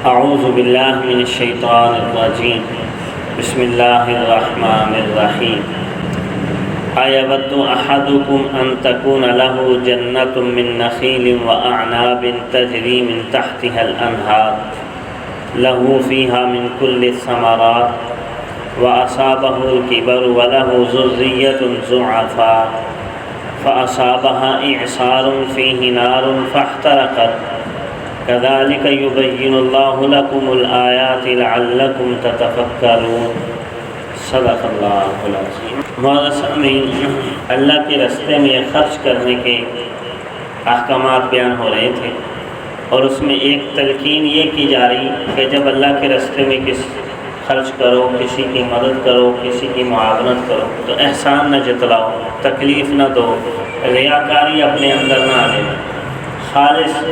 اعوذ باللہ من الشیطان الرجیم بسم اللہ الرحمن الرحیم ایود احدکم ان تکون له جنة من نخیل واعناب تجری من تحتها الانہار له فیہا من کل الثمرات واصابه الکبر وله ذریة ضعفاء فاصابها اعصار فیہ نار فاحترقت كذلك يبين الله لكم الآيات لعلكم تتفكرون صدق اللہ العظیم۔ معزز سامعین، اللہ کے راستے میں خرچ کرنے کے احکامات بیان ہو رہے تھے، اور اس میں ایک تلقین یہ کی جا رہی کہ جب اللہ کے راستے میں خرچ کرو، کسی کی مدد کرو، کسی کی معاونت کرو تو احسان نہ جتلاؤ، تکلیف نہ دو، ریاکاری اپنے اندر نہ آنے، خالص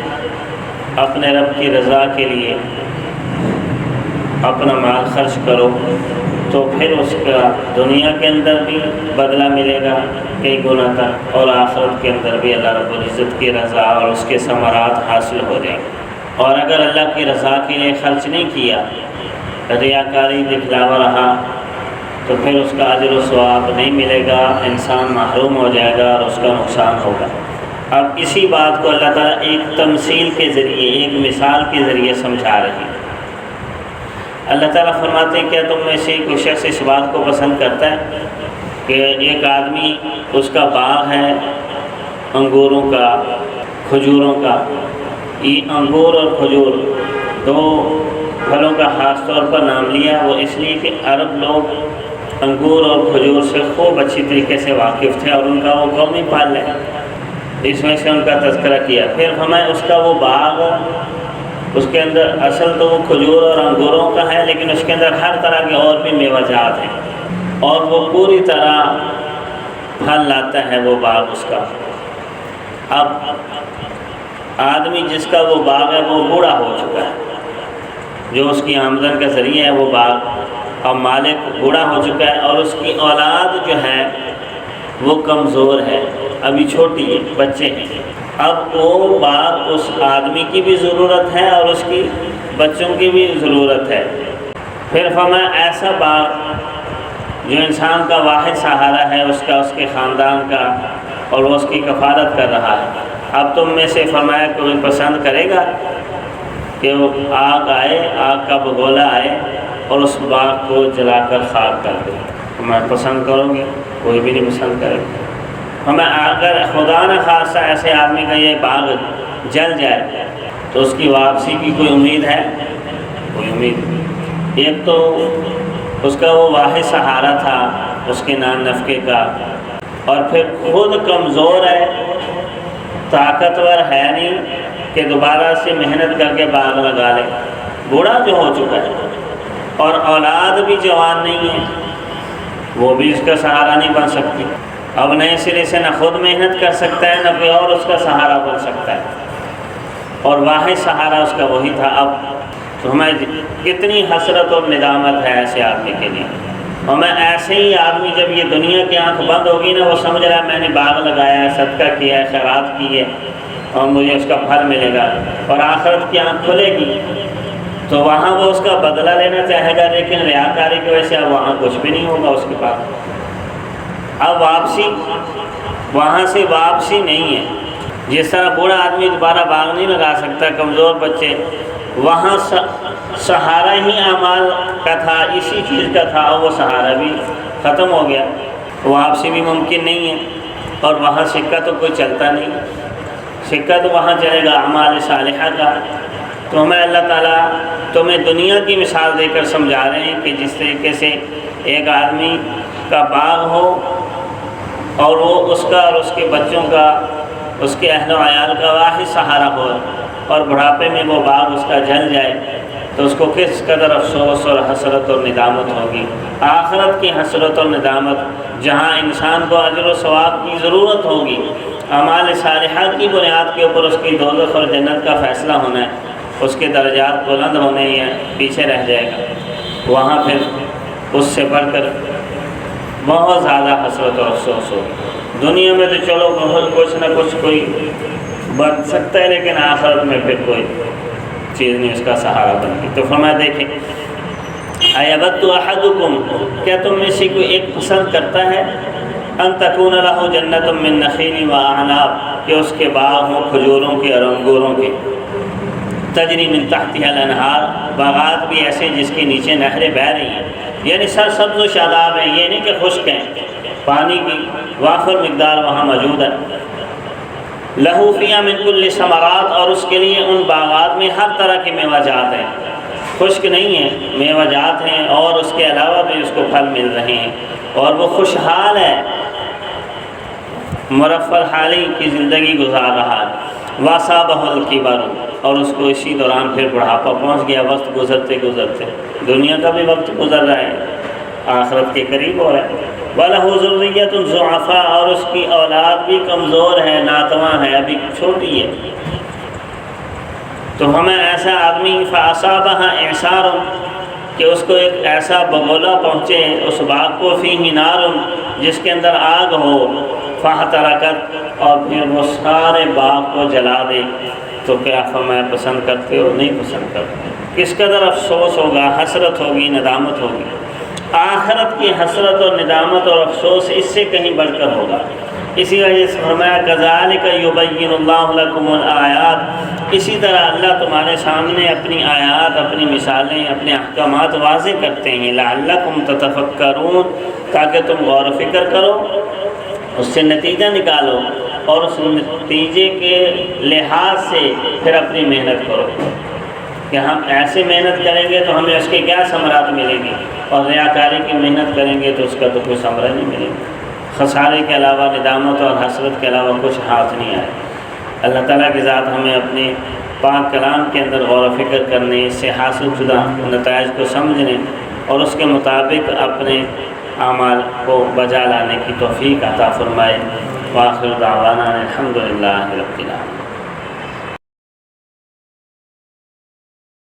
اپنے رب کی رضا کے لیے اپنا مال خرچ کرو، تو پھر اس کا دنیا کے اندر بھی بدلہ ملے گا کئی گنا تک، اور آخرت کے اندر بھی اللہ رب العزت کی رضا اور اس کے ثمرات حاصل ہو جائیں گے۔ اور اگر اللہ کی رضا کے لیے خرچ نہیں کیا، ریاکاری دکھلاوا رہا، تو پھر اس کا اجر و ثواب نہیں ملے گا، انسان محروم ہو جائے گا اور اس کا نقصان ہوگا۔ اب اسی بات کو اللہ تعالیٰ ایک تمثیل کے ذریعے، ایک مثال کے ذریعے سمجھا رہے ہیں۔ اللہ تعالیٰ فرماتے ہیں، کیا تم میں سے کوئی شخص اس بات کو پسند کرتا ہے کہ ایک آدمی، اس کا باغ ہے انگوروں کا، کھجوروں کا، یہ انگور اور کھجور دو پھلوں کا خاص طور پر نام لیا، وہ اس لیے کہ عرب لوگ انگور اور کھجور سے خوب اچھی طریقے سے واقف تھے اور ان کا وہ قومی پال ہے، اس میں سے ان کا تذکرہ کیا۔ پھر ہمیں اس کا وہ باغ، اس کے اندر اصل تو وہ کھجور اور انگوروں کا ہے، لیکن اس کے اندر ہر طرح کے اور بھی میوہ جات ہیں، اور وہ پوری طرح پھل لاتا ہے وہ باغ اس کا۔ اب آدمی جس کا وہ باغ ہے وہ بوڑھا ہو چکا ہے، جو اس کی آمدن کا ذریعہ ہے وہ باغ، اب مالک بوڑھا ہو چکا ہے، اور اس کی اولاد جو ہے وہ کمزور ہے، ابھی چھوٹی ہے، بچے ہیں۔ اب وہ باغ اس آدمی کی بھی ضرورت ہے اور اس کی بچوں کی بھی ضرورت ہے۔ پھر فرمایا ایسا باغ جو انسان کا واحد سہارا ہے، اس کا، اس کے خاندان کا، اور وہ اس کی کفالت کر رہا ہے۔ اب تم میں سے فرمایا کوئی پسند کرے گا کہ وہ آگ آئے، آگ کا بگولا آئے اور اس باغ کو جلا کر خاک کر دے؟ میں پسند کروں گے؟ کوئی بھی نہیں پسند کرے گا۔ ہمیں اگر خدا نہ خاصہ ایسے آدمی کا یہ باغ جل جائے تو اس کی واپسی کی کوئی امید ہے؟ کوئی امید نہیں۔ ایک تو اس کا وہ واحد سہارا تھا اس کے نان نفقے کا، اور پھر خود کمزور ہے، طاقتور ہے نہیں کہ دوبارہ سے محنت کر کے باغ لگا لے، بوڑھا جو ہو چکا ہے، اور اولاد بھی جوان نہیں ہے، وہ بھی اس کا سہارا نہیں بن سکتی۔ اب نئے سرے سے نہ خود محنت کر سکتا ہے، نہ کوئی اور اس کا سہارا بن سکتا ہے، اور واحد سہارا اس کا وہی تھا۔ اب تو ہمیں کتنی حسرت اور ندامت ہے ایسے آدمی کے لیے۔ ہمیں ایسے ہی آدمی جب یہ دنیا کی آنکھ بند ہوگی نا، وہ سمجھ رہا ہے میں نے باغ لگایا ہے، صدقہ کیا ہے، خیرات کی ہے، اور مجھے اس کا پھل ملے گا، اور آخرت کی آنکھ کھلے گی تو وہاں وہ اس کا بدلہ لینا چاہے گا، لیکن ریاکاری کی وجہ سے اب وہاں کچھ بھی نہیں ہوگا اس کے پاس۔ اب واپسی، وہاں سے واپسی نہیں ہے۔ جس طرح بوڑھا آدمی دوبارہ باغ نہیں لگا سکتا، کمزور بچے، وہاں سہارا ہی اعمال کا تھا، اسی چیز کا تھا، اور وہ سہارا بھی ختم ہو گیا، واپسی بھی ممکن نہیں ہے، اور وہاں سکہ تو کوئی چلتا نہیں، سکہ تو وہاں چلے گا اعمال صالحہ کا۔ تو ہمیں اللہ تعالیٰ تمہیں دنیا کی مثال دے کر سمجھا رہے ہیں کہ جس طریقے سے ایک آدمی کا باغ ہو، اور وہ اس کا اور اس کے بچوں کا، اس کے اہل و عیال کا واحد سہارا ہو، اور بڑھاپے میں وہ باغ اس کا جل جائے تو اس کو کس قدر افسوس اور حسرت اور ندامت ہوگی۔ آخرت کی حسرت اور ندامت، جہاں انسان کو اجر و ثواب کی ضرورت ہوگی، اعمال صالحہ کی بنیاد کے اوپر اس کی دوزخ اور جنت کا فیصلہ ہونا ہے، اس کے درجات بلند ہونے یا پیچھے رہ جائے گا، وہاں پھر اس سے بڑھ کر بہت زیادہ حسرت اور افسوس ہو۔ دنیا میں تو چلو بہت کچھ نہ کچھ کوئی بن سکتا ہے، لیکن آخرت میں پھر کوئی چیز نہیں اس کا سہارا بنتی۔ تو فرمایا دیکھیں ایود احدکم، کیا تم میں سے کوئی ایک پسند کرتا ہے ان تکون لہ جنت من نخیل و اعناب، کہ اس کے باغ ہوں کھجوروں کے اور انگوروں کے، تجری من تحتها الانہار، باغات بھی ایسے جس کے نیچے نہریں بہہ رہی ہیں، یعنی سر سبز و شاداب ہیں، یہ نہیں کہ خشک ہیں، پانی کی وافر مقدار وہاں موجود ہے۔ لہو فیہا من کل ثمرات، اور اس کے لیے ان باغات میں ہر طرح کے میوہ جات ہیں، خشک نہیں ہیں، میوہ جات ہیں، اور اس کے علاوہ بھی اس کو پھل مل رہے ہیں، اور وہ خوشحال ہے، مرفع حالی کی زندگی گزار رہا ہے۔ واصابہ الکبر، اور اس کو اسی دوران پھر بڑھاپا پہنچ گیا، وقت گزرتے گزرتے، دنیا کا بھی وقت گزر رہا ہے، آخرت کے قریب ہو رہا ہے۔ وَلَهُ ذُرِّيَّةٌ ضُعَفَاء، اور اس کی اولاد بھی کمزور ہے، ناتواں ہے، ابھی چھوٹی ہے۔ تو ہمیں ایسا آدمی فَأَصَابَهَا إِعْصَارٌ، کہ اس کو ایک ایسا بگولا پہنچے اس باغ کو، فِيهِ نَارٌ، جس کے اندر آگ ہو، فَاحْتَرَقَتْ، اور پھر وہ سارے باغ کو جلا دے، تو کیا فرمایا پسند کرتے ہو؟ نہیں پسند کرتے۔ کس قدر افسوس ہوگا، حسرت ہوگی، ندامت ہوگی۔ آخرت کی حسرت اور ندامت اور افسوس اس سے کہیں بڑھ کر ہوگا۔ اسی وجہ سے فرمایا کذالک یبین اللہ لکم الآیات، اسی طرح اللہ تمہارے سامنے اپنی آیات، اپنی مثالیں، اپنے احکامات واضح کرتے ہیں، لعلکم تتفکرون، تاکہ تم غور و فکر کرو، اس سے نتیجہ نکالو، اور اس نتیجے کے لحاظ سے پھر اپنی محنت کرو، کہ ہم ایسے محنت کریں گے تو ہمیں اس کے کیا ثمرات ملیں گے، اور ریاکاری کی محنت کریں گے تو اس کا تو کوئی ثمرہ نہیں ملے گا۔ خسارے کے علاوہ، ندامت اور حسرت کے علاوہ کچھ ہاتھ نہیں آئے۔ اللہ تعالیٰ کی ذات ہمیں اپنے پاک کلام کے اندر غور و فکر کرنے، اس سے حاصل شدہ نتائج کو سمجھنے اور اس کے مطابق اپنے اعمال کو بجا لانے کی توفیق عطا فرمائے۔ وآخر دعوانا الحمدللہ رب العالمین۔